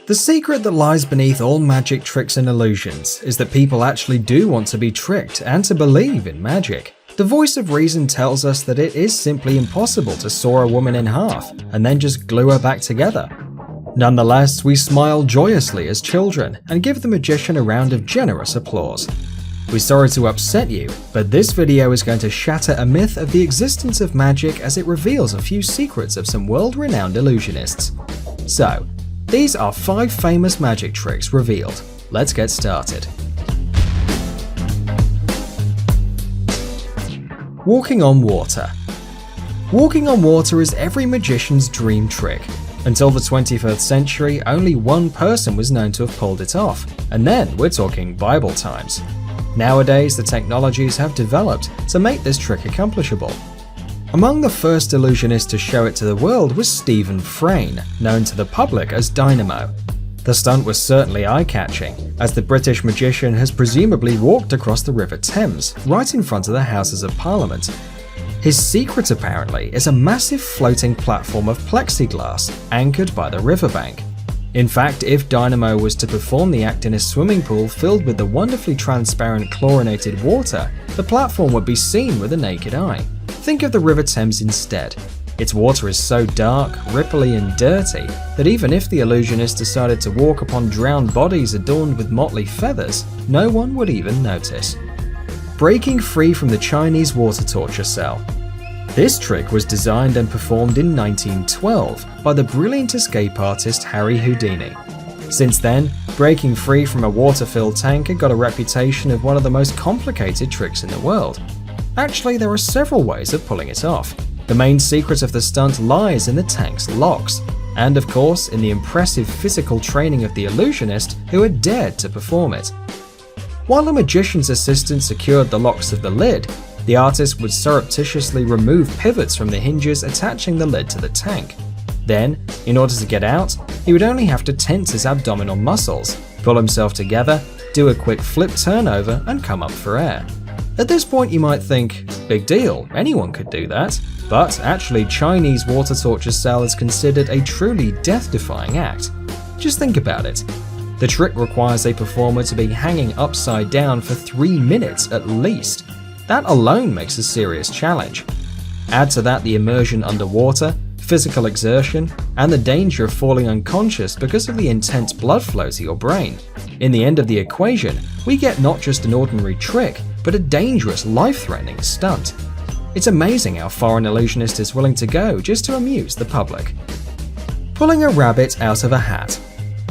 The secret that lies beneath all magic tricks and illusions is that people actually do want to be tricked and to believe in magic. The voice of reason tells us that it is simply impossible to saw a woman in half and then just glue her back together. Nonetheless, we smile joyously as children and give the magician a round of generous applause. We're sorry to upset you, but this video is going to shatter a myth of the existence of magic as it reveals a few secrets of some world-renowned illusionists. So, these are 5 famous magic tricks revealed. Let's get started. Walking on water. Walking on water is every magician's dream trick. Until the 21st century, only one person was known to have pulled it off, and then we're talking Bible times. Nowadays, the technologies have developed to make this trick accomplishable. Among the first illusionists to show it to the world was Stephen Frayne, known to the public as Dynamo. The stunt was certainly eye-catching, as the British magician has presumably walked across the River Thames, right in front of the Houses of Parliament. His secret apparently is a massive floating platform of plexiglass anchored by the riverbank. In fact, if Dynamo was to perform the act in a swimming pool filled with the wonderfully transparent chlorinated water, the platform would be seen with the naked eye. Think of the River Thames instead. Its water is so dark, ripply and dirty that even if the illusionist decided to walk upon drowned bodies adorned with motley feathers, no one would even notice. Breaking free from the Chinese water torture cell. This trick was designed and performed in 1912 by the brilliant escape artist Harry Houdini. Since then, breaking free from a water-filled tank had got a reputation of one of the most complicated tricks in the world. Actually, there are several ways of pulling it off. The main secret of the stunt lies in the tank's locks, and of course in the impressive physical training of the illusionist who had dared to perform it. While a magician's assistant secured the locks of the lid, the artist would surreptitiously remove pivots from the hinges attaching the lid to the tank. Then, in order to get out, he would only have to tense his abdominal muscles, pull himself together, do a quick flip turnover, and come up for air. At this point you might think, big deal, anyone could do that. But actually, Chinese water torture cell is considered a truly death-defying act. Just think about it. The trick requires a performer to be hanging upside down for 3 minutes at least. That alone makes a serious challenge. Add to that the immersion underwater, physical exertion, and the danger of falling unconscious because of the intense blood flow to your brain. In the end of the equation, we get not just an ordinary trick, but a dangerous, life-threatening stunt. It's amazing how far an illusionist is willing to go just to amuse the public. Pulling a rabbit out of a hat.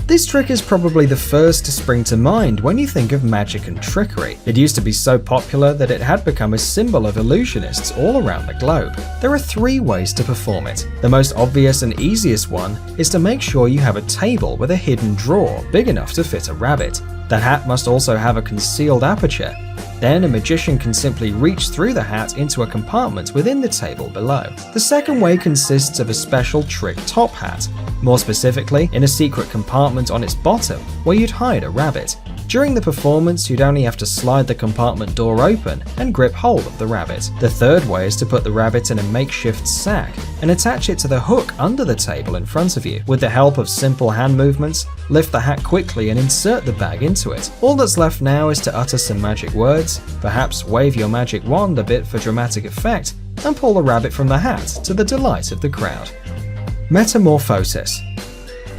This trick is probably the first to spring to mind when you think of magic and trickery. It used to be so popular that it had become a symbol of illusionists all around the globe. There are 3 ways to perform it. The most obvious and easiest one is to make sure you have a table with a hidden drawer big enough to fit a rabbit. The hat must also have a concealed aperture. Then a magician can simply reach through the hat into a compartment within the table below. The second way consists of a special trick top hat, more specifically in a secret compartment on its bottom where you'd hide a rabbit. During the performance, you'd only have to slide the compartment door open and grip hold of the rabbit. The third way is to put the rabbit in a makeshift sack and attach it to the hook under the table in front of you. With the help of simple hand movements, lift the hat quickly and insert the bag into it. All that's left now is to utter some magic words, perhaps wave your magic wand a bit for dramatic effect, and pull the rabbit from the hat to the delight of the crowd. Metamorphosis.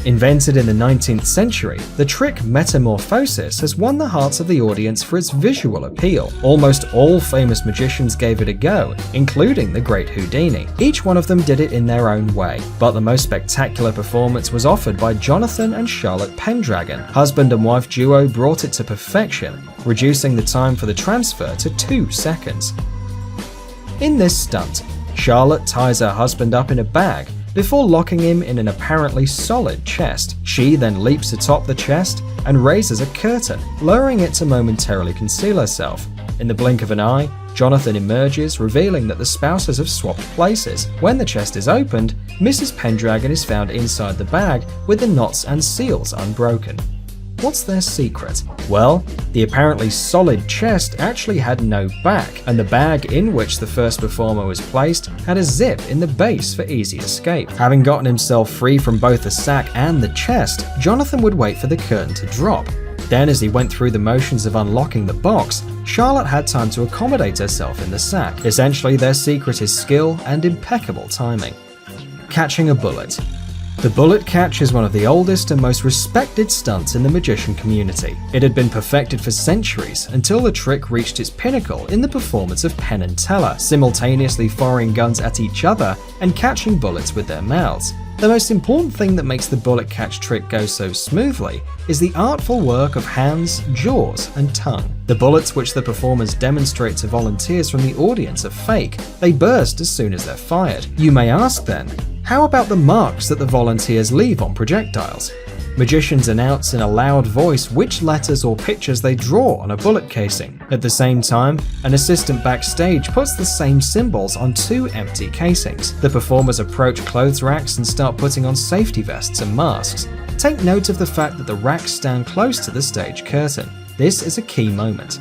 Invented in the 19th century, the trick metamorphosis has won the hearts of the audience for its visual appeal. Almost all famous magicians gave it a go, including the great Houdini. Each one of them did it in their own way, but the most spectacular performance was offered by Jonathan and Charlotte Pendragon. Husband and wife duo brought it to perfection, reducing the time for the transfer to 2 seconds. In this stunt, Charlotte ties her husband up in a bag before locking him in an apparently solid chest. She then leaps atop the chest and raises a curtain, lowering it to momentarily conceal herself. In the blink of an eye, Jonathan emerges, revealing that the spouses have swapped places. When the chest is opened, Mrs. Pendragon is found inside the bag with the knots and seals unbroken. what's their secret? Well, the apparently solid chest actually had no back, and the bag in which the first performer was placed had a zip in the base for easy escape. Having gotten himself free from both the sack and the chest, Jonathan would wait for the curtain to drop. Then, as he went through the motions of unlocking the box, Charlotte had time to accommodate herself in the sack. Essentially, their secret is skill and impeccable timing. Catching a bullet. The bullet catch is one of the oldest and most respected stunts in the magician community. It had been perfected for centuries until the trick reached its pinnacle in the performance of Penn and Teller, simultaneously firing guns at each other and catching bullets with their mouths. The most important thing that makes the bullet catch trick go so smoothly is the artful work of hands, jaws, and tongue. The bullets which the performers demonstrate to volunteers from the audience are fake. They burst as soon as they're fired. You may ask then, how about the marks that the volunteers leave on projectiles? Magicians announce in a loud voice which letters or pictures they draw on a bullet casing. At the same time, an assistant backstage puts the same symbols on 2 empty casings. The performers approach clothes racks and start putting on safety vests and masks. Take note of the fact that the racks stand close to the stage curtain. This is a key moment.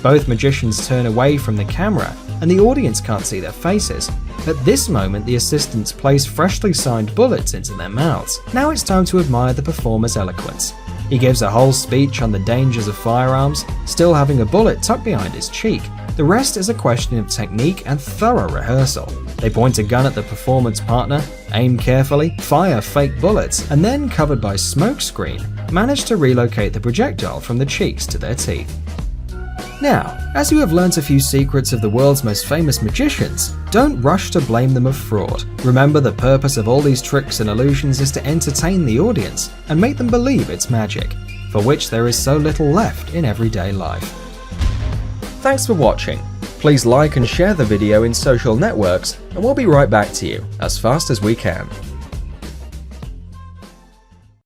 Both magicians turn away from the camera and the audience can't see their faces. At this moment, the assistants place freshly signed bullets into their mouths. Now it's time to admire the performer's eloquence. He gives a whole speech on the dangers of firearms, still having a bullet tucked behind his cheek. The rest is a question of technique and thorough rehearsal. They point a gun at the performance partner, aim carefully, fire fake bullets, and then, covered by smoke screen, manage to relocate the projectile from the cheeks to their teeth. Now, as you have learnt a few secrets of the world's most famous magicians, don't rush to blame them of fraud. Remember, the purpose of all these tricks and illusions is to entertain the audience and make them believe it's magic, for which there is so little left in everyday life. Thanks for watching. Please like and share the video in social networks, and we'll be right back to you as fast as we can.